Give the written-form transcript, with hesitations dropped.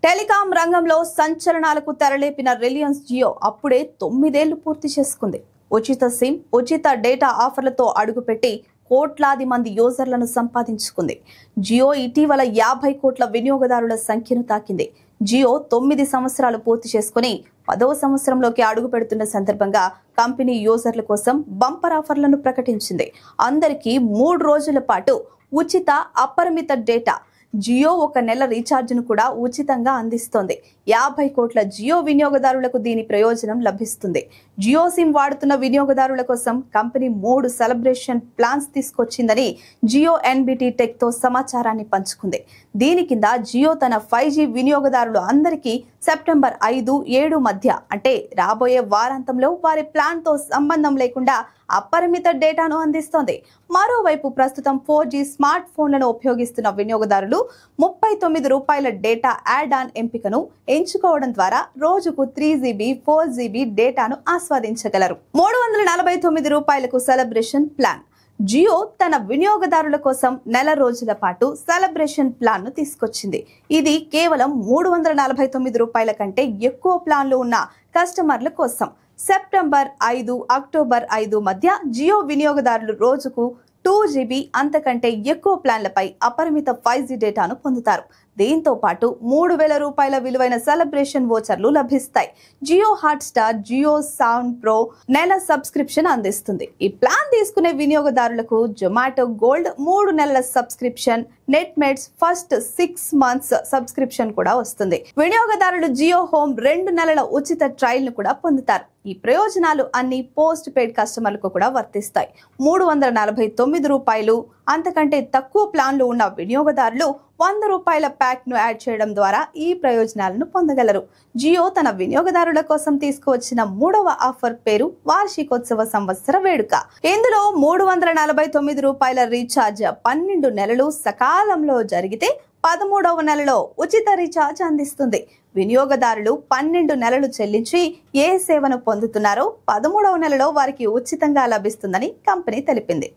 Telecom రంగంలో సంచలనాలకు తెరలేపిన Reliance Jio అప్పుడే 9 ఏళ్లు పూర్తి చేసుకుంది. ఉచిత సిమ్, ఉచిత డేటా ఆఫర్లతో అడుగుపెట్టి కోట్లాది మంది యూజర్లను సంపాదించుకుంది. జియో ఇటీవల 50 కోట్ల వినియోగదారుల సంఖ్యను తాకింది. జియో 9 సంవత్సరాలు పూర్తి చేసుకుని 10వ సంవత్సరంలోకి అడుగు పెడుతున్న సందర్భంగా కంపెనీ యూజర్ల కోసం బంపర్ ఆఫర్లను ప్రకటించింది. అందరికీ 3 రోజుల పాటు ఉచిత అపరిమిత డేటా, జియో 1 నెల రీఛార్జ్ను కూడా ఉచితంగా అందిస్తోంది. 50 కోట్ల జియో వినియోగదారులకు దీని ప్రయోజనం లభిస్తుంది. జియో సిమ్ వాడుతున్న వినియోగదారుల కోసం కంపెనీ 3 సెలబ్రేషన్ ప్లాన్స్ తీసుకొచ్చిందని జియో ఎన్బిటి టెక్ తో సమాచారాన్ని పంచుకుంది. దీని కింద జియో తన 5G వినియోగదారులు అందరికీ సెప్టెంబర్ 5, 7 మధ్య అంటే రాబోయే వారాంతంలో వారి ప్లాన్ తో సంబంధం లేకుండా అపరిమిత డేటాను అందిస్తోంది. మరోవైపు ప్రస్తుతం 4G స్మార్ట్ ఫోన్లను ఉపయోగిస్తున్న వినియోగదారులు 39 రూపాయల డేటా యాడ్ ఆన్ ఎంపికను ఎంచుకోవడం ద్వారా రోజుకు 3GB, 4GB డేటాను ఆస్వాదించగలరు. 349 రూపాయలకు సెలబ్రేషన్ ప్లాన్. జియో తన వినియోగదారుల కోసం నెల రోజుల పాటు సెలబ్రేషన్ ప్లాన్ ను తీసుకొచ్చింది. ఇది కేవలం 349 రూపాయల కంటే ఎక్కువ ప్లాన్లు ఉన్న కస్టమర్ల కోసం. సెప్టెంబర్ 5, అక్టోబర్ 5 మధ్య జియో వినియోగదారులు రోజుకు 2GB అంతకంటే ఎక్కువ ప్లాన్లపై అపరిమిత 5G డేటాను పొందుతారు. దీంతో పాటు 3000 రూపాయల విలువైన సెలబ్రేషన్ వోచర్లు లభిస్తాయి. Jio Hotstar, Jio Sound Pro నెల సబ్స్క్రిప్షన్ అందిస్తుంది. ఈ ప్లాన్ తీసుకునే వినియోగదారులకు జొమాటో గోల్డ్ 3 నెలల subscription, net mates first 6 months subscription కూడా వస్తుంది. వినియోగదారులు జియో హోమ్ 2 నెలల ఉచిత ట్రయల్ ను కూడా పొందుతారు. ఈ ప్రయోజనాలు అన్ని పోస్ట్ పెయిడ్ కస్టమర్లకు కూడా వర్తిస్తాయి. 349 రూపాయలు అంతకంటే తక్కువ ప్లాన్లు ఉన్న వినియోగదారులు 100 రూపాయల ప్యాక్ ను యాడ్ చేయడం ద్వారా ఈ ప్రయోజనాలను పొందగలరు. జియో తన వినియోగదారుల కోసం తీసుకువచ్చిన 3వ ఆఫర్ పేరు వార్షికోత్సవ సంవత్సర వేడుక. ఇందులో 349 రూపాయల రీఛార్జ్ 12 నెలలు సకాలంలో జరిగితే 13వ నెలలో ఉచిత రీఛార్జ్ అందిస్తుంది. వినియోగదారులు 12 నెలలు చెల్లించి ఏ సేవను పొందుతున్నారో 13వ నెలలో వారికి ఉచితంగా లభిస్తుందని కంపెనీ తెలిపింది.